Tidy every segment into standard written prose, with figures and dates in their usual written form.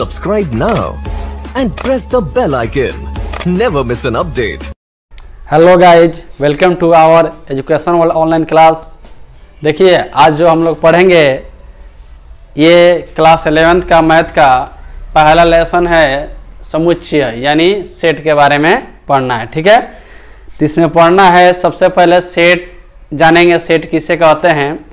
Subscribe now and press the bell icon. Never miss an update. Hello guys, welcome to our education world online class. देखिए, आज जो हम लोग पढ़ेंगे ये क्लास 11th का मैथ का पहला लेसन है, समुच्चय यानी सेट के बारे में पढ़ना है। ठीक है, तो इसमें पढ़ना है सबसे पहले सेट जानेंगे, सेट किसे कहते हैं,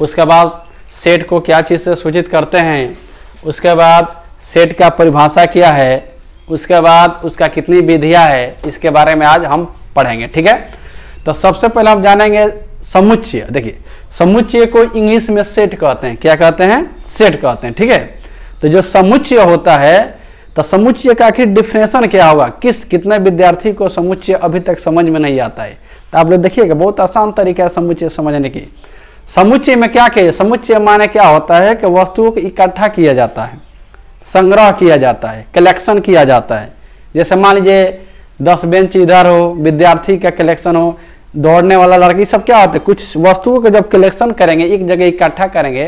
उसके बाद सेट को क्या चीज़ से सूचित करते हैं, उसके बाद सेट का परिभाषा क्या है, उसके बाद उसका कितनी विधियां है, इसके बारे में आज हम पढ़ेंगे। ठीक है, तो सबसे पहले हम जानेंगे समुच्चय। देखिए, समुच्चय को इंग्लिश में सेट कहते हैं। क्या कहते हैं? सेट कहते हैं। ठीक है, तो जो समुच्चय होता है, तो समुच्चय का आखिर डिफिनेशन क्या होगा, कितने विद्यार्थी को समुच्चय अभी तक समझ में नहीं आता है। तो आप लोग देखिएगा, बहुत आसान तरीका है समुच्चय समझने की। समुच्चय में क्या कहिए, समुच्चय माने क्या होता है कि वस्तुओं को इकट्ठा किया जाता है, संग्रह किया जाता है, कलेक्शन किया जाता है। जैसे मान लीजिए 10 बेंच इधर हो, विद्यार्थी का कलेक्शन हो, दौड़ने वाला लड़की, सब क्या होता है, कुछ वस्तुओं को जब कलेक्शन करेंगे, एक जगह इकट्ठा करेंगे,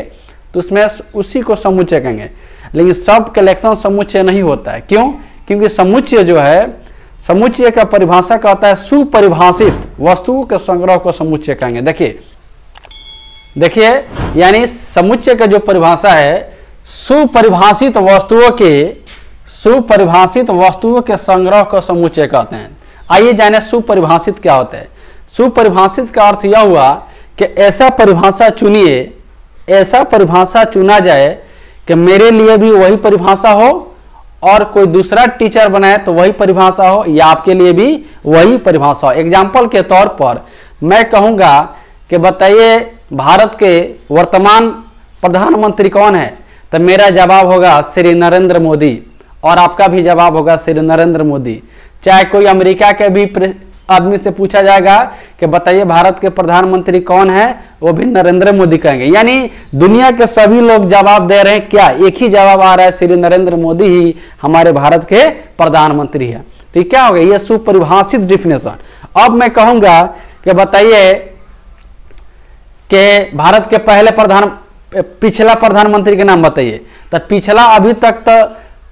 तो उसमें उसी को समुच्चय कहेंगे। लेकिन सब कलेक्शन समुच्चय नहीं होता है। क्यों? क्योंकि समुच्चय जो है, समुच्चय का परिभाषा कहता है सुपरिभाषित वस्तुओं के संग्रह को समुच्चय कहेंगे। देखिए, यानी समुच्चय का जो परिभाषा है, सुपरिभाषित वस्तुओं के संग्रह को समुच्चय कहते हैं। आइए जाने सुपरिभाषित क्या होता है। सुपरिभाषित का अर्थ यह हुआ कि ऐसा परिभाषा चुना जाए कि मेरे लिए भी वही परिभाषा हो, और कोई दूसरा टीचर बनाए तो वही परिभाषा हो, या आपके लिए भी वही परिभाषा हो। एग्जाम्पल के तौर पर मैं कहूँगा कि बताइए भारत के वर्तमान प्रधानमंत्री कौन है, तो मेरा जवाब होगा श्री नरेंद्र मोदी, और आपका भी जवाब होगा श्री नरेंद्र मोदी। चाहे कोई अमेरिका के भी आदमी से पूछा जाएगा कि बताइए भारत के प्रधानमंत्री कौन है, वो भी नरेंद्र मोदी कहेंगे। यानी दुनिया के सभी लोग जवाब दे रहे हैं, क्या एक ही जवाब आ रहा है, श्री नरेंद्र मोदी ही हमारे भारत के प्रधानमंत्री है। तो क्या हो गया, ये सुपरिभाषित डिफिनेशन। अब मैं कहूंगा कि बताइए कि भारत के पिछला प्रधानमंत्री के नाम बताइए, तो पिछला अभी तक तो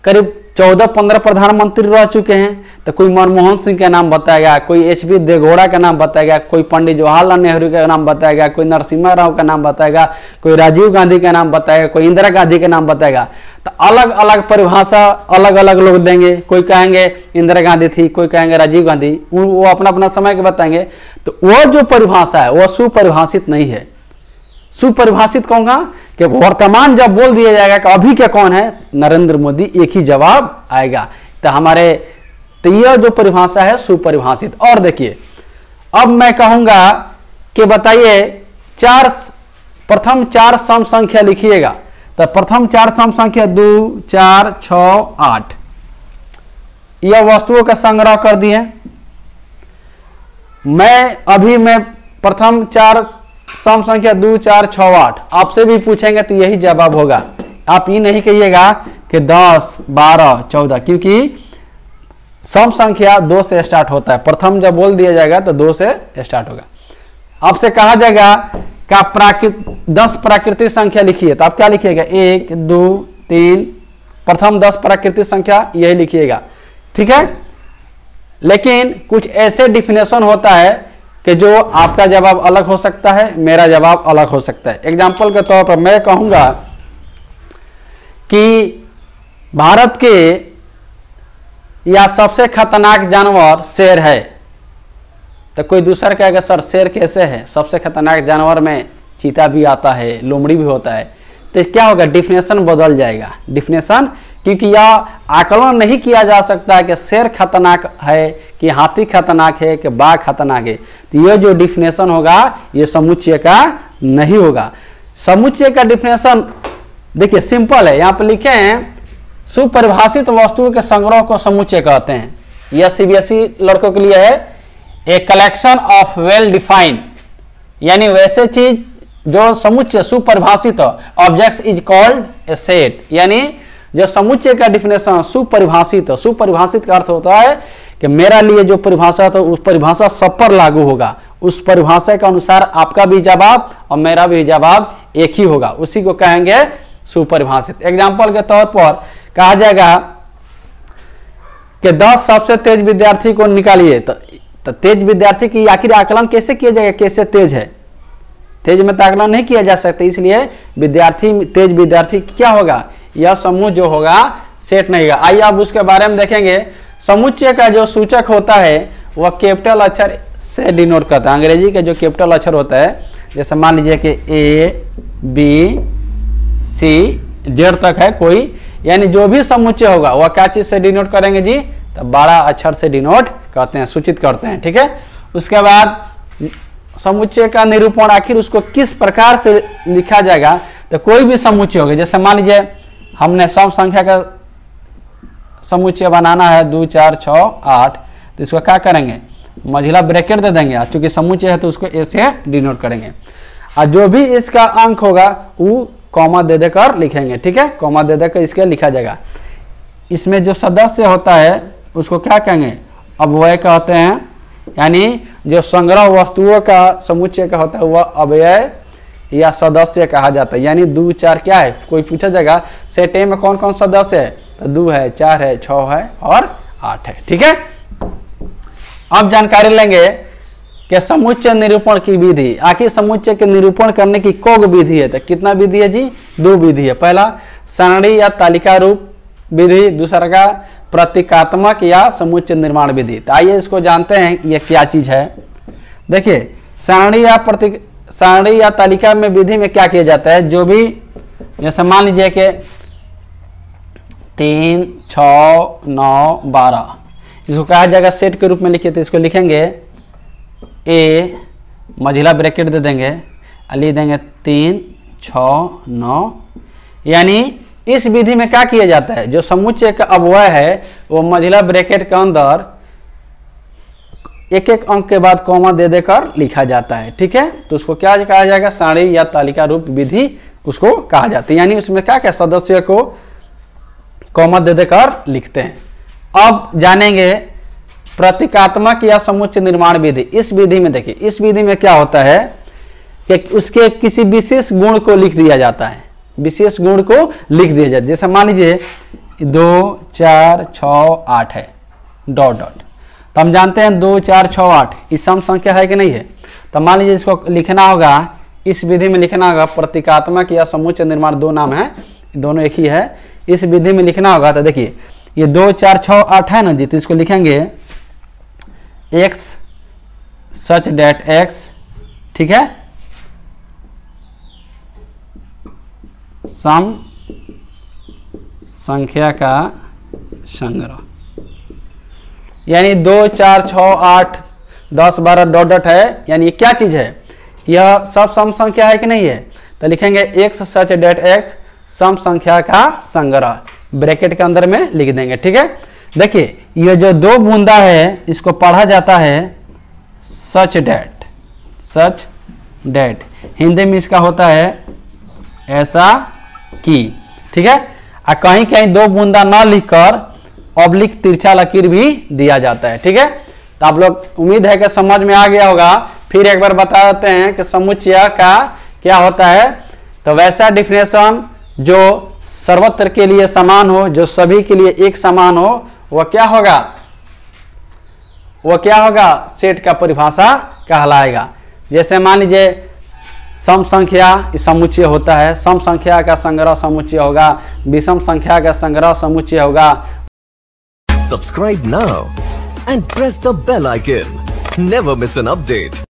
करीब 14-15 प्रधानमंत्री रह चुके हैं। तो कोई मनमोहन सिंह का नाम बताएगा, कोई एच.डी. देवेगौड़ा का नाम बताएगा, कोई पंडित जवाहरलाल नेहरू का नाम बताएगा, कोई नरसिम्हा राव का नाम बताएगा, कोई राजीव गांधी का नाम बताएगा, कोई इंदिरा गांधी का नाम बताएगा। तो अलग अलग परिभाषा अलग अलग लोग देंगे। कोई कहेंगे इंदिरा गांधी थी, कोई कहेंगे राजीव गांधी, वो अपना अपना समय के बताएंगे। तो वो जो परिभाषा है वो सुपरिभाषित नहीं है। सुपरिभाषित कहूंगा कि वर्तमान जब बोल दिया जाएगा कि अभी के कौन है, नरेंद्र मोदी, एक ही जवाब आएगा। तो यह जो परिभाषा है सुपरिभाषित। और देखिए, अब मैं कहूंगा कि बताइए प्रथम 4 सम संख्या लिखिएगा। तो प्रथम 4 सम संख्या 2, 4, 6, 8, यह वस्तुओं का संग्रह कर दिए। मैं प्रथम 4 सम संख्या 2, 4, 6, 8 आपसे भी पूछेंगे तो यही जवाब होगा। आप ये नहीं कहिएगा कि 10, 12, 14, क्योंकि सम संख्या 2 से स्टार्ट होता है। प्रथम जब बोल दिया जाएगा तो 2 से स्टार्ट होगा। आपसे कहा जाएगा कि 10 प्राकृतिक संख्या लिखिए, तो आप क्या लिखिएगा, 1, 2, 3, प्रथम 10 प्राकृतिक संख्या यही लिखिएगा। ठीक है, लेकिन कुछ ऐसे डिफिनेशन होता है कि जो आपका जवाब अलग हो सकता है, मेरा जवाब अलग हो सकता है। एग्जाम्पल के तौर पर मैं कहूंगा कि भारत के या सबसे खतरनाक जानवर शेर है, तो कोई दूसरा कहेगा सर शेर कैसे है, सबसे खतरनाक जानवर में चीता भी आता है, लोमड़ी भी होता है। तो क्या होगा, डिफिनेशन बदल जाएगा। डिफिनेशन, क्योंकि यह आकलन नहीं किया जा सकता है कि शेर खतरनाक है, कि हाथी खतरनाक है, कि बाघ खतरनाक है। तो यह जो डिफिनेशन होगा ये समुच्चय का नहीं होगा। समुच्चय का डिफिनेशन देखिए सिंपल है, यहाँ पर लिखे हैं सुपरिभाषित वस्तुओं के संग्रह को समुच्चय कहते हैं। यह सीबीएसई लड़कों के लिए है, a collection of well defined, यानी वैसे चीज जो समुच्चय सुपरिभाषित objects is called a set. यानी जो समुच्चय का डिफिनेशन सुपरिभाषित का अर्थ होता है कि मेरा लिए जो परिभाषा था उस परिभाषा सब पर लागू होगा, उस परिभाषा के अनुसार आपका भी जवाब और मेरा भी जवाब एक ही होगा, उसी को कहेंगे सुपरिभाषित। एग्जाम्पल के तौर पर कहा जाएगा कि 10 सबसे तेज विद्यार्थी को निकालिए। तो तेज विद्यार्थी की आखिर आकलन कैसे किया जाएगा, कैसे तेज है? तेज में तो आकलन नहीं किया जा सकता, इसलिए तेज विद्यार्थी क्या होगा, यह समूह जो होगा सेट नहीं होगा। आइए अब उसके बारे में देखेंगे। समुच्चय का जो सूचक होता है वह कैपिटल अक्षर से डिनोट करता है। अंग्रेजी का जो कैपिटल अक्षर होता है, जैसे मान लीजिए कि A B C Z तक है कोई, यानी जो भी समुच्चय होगा वह क्या चीज से डिनोट करेंगे जी, तो बड़ा अक्षर से डिनोट करते हैं, सूचित करते हैं। ठीक है, उसके बाद समुच्चय का निरूपण आखिर उसको किस प्रकार से लिखा जाएगा, तो कोई भी समुच्चय होगा, जैसे मान लीजिए हमने सम संख्या का समुच्चय बनाना है 2 4 6 8, तो इसको क्या करेंगे, मझिला ब्रैकेट दे देंगे, चूंकि समुच्चय है तो उसको ए से डिनोट करेंगे, और जो भी इसका अंक होगा वो कॉमा दे देकर लिखेंगे। ठीक है, कॉमा दे देकर इसके लिखा जाएगा। इसमें जो सदस्य होता है उसको क्या कहेंगे, अव्यय कहते हैं, यानी जो संग्रह वस्तुओं का समुच्चय का होता है वह अव्यय या सदस्य कहा जाता है। यानी 2 4 क्या है, कोई पूछा जाएगा सेट ए में कौन कौन सदस्य है, तो 2 है, 4 है, 6 है और 8 है। ठीक है, अब जानकारी लेंगे कि समुच्चय निरूपण की विधि। आखिर समुच्चय के निरूपण करने की कौन विधि है, तो कितना विधि है जी, 2 विधि है। पहला सारणी या तालिका रूप विधि, दूसरा का प्रतीकात्मक या समुच्चय निर्माण विधि। तो आइए इसको जानते हैं ये क्या चीज है। देखिए सारणी या तालिका में विधि में क्या किया जाता है, जो भी जैसे मान लीजिए कि 3 6 9 12, इसको कहा जाएगा सेट के रूप में लिखिए, तो इसको लिखेंगे ए मझिला ब्रैकेट दे देंगे, लिख देंगे 3 6 9। यानी इस विधि में क्या किया जाता है, जो समुच्चय का अव्यय है वो मझिला ब्रैकेट के अंदर एक एक अंक के बाद कॉमा दे देकर लिखा जाता है। ठीक है, तो उसको क्या कहा जाएगा, सारणी या तालिका रूप विधि उसको कहा जाता है। यानी उसमें क्या क्या सदस्य को कॉमा दे देकर लिखते हैं। अब जानेंगे प्रतीकात्मक या समुच्चय निर्माण विधि। इस विधि में देखिए, इस विधि में क्या होता है कि उसके किसी विशेष गुण को लिख दिया जाता है, विशेष गुण को लिख दिया जाता है। जैसे मान लीजिए 2 4 6 8 है डॉट डॉट, तो हम जानते हैं 2 4 6 8 इस सम संख्या है कि नहीं है, तो मान लीजिए इसको लिखना होगा, इस विधि में लिखना होगा प्रतीकात्मक या समुच्चय निर्माण, 2 नाम है, दोनों एक ही है। इस विधि में लिखना होगा, तो देखिए ये 2 4 6 8 है ना जी, तो इसको लिखेंगे x सच डेट x। ठीक है, सम संख्या का संग्रह, यानी 2 4 6 8 10 12 डॉट डॉट है, यानी क्या चीज है, यह सब सम संख्या है कि नहीं है, तो लिखेंगे x सच डेट x सम संख्या का संग्रह, ब्रैकेट के अंदर में लिख देंगे। ठीक है, देखिए ये जो 2 बूंदा है इसको पढ़ा जाता है सच डेट, हिंदी में इसका होता है ऐसा कि। ठीक है, और कहीं कहीं 2 बूंदा ना लिखकर ऑब्लिक तिरछा लकीर भी दिया जाता है। ठीक है, तो आप लोग उम्मीद है कि समझ में आ गया होगा। फिर एक बार बता देते हैं कि समुच्चय का क्या होता है। तो वैसा डिफिनेशन जो सर्वत्र के लिए समान हो, जो सभी के लिए एक समान हो, वह क्या होगा, सेट का परिभाषा कहलाएगा। जैसे मान लीजिए सम संख्या समुच्चय होता है, सम संख्या का संग्रह समुच्चय होगा, विषम संख्या का संग्रह समुच्चय होगा। Subscribe now and press the bell icon. Never miss an update.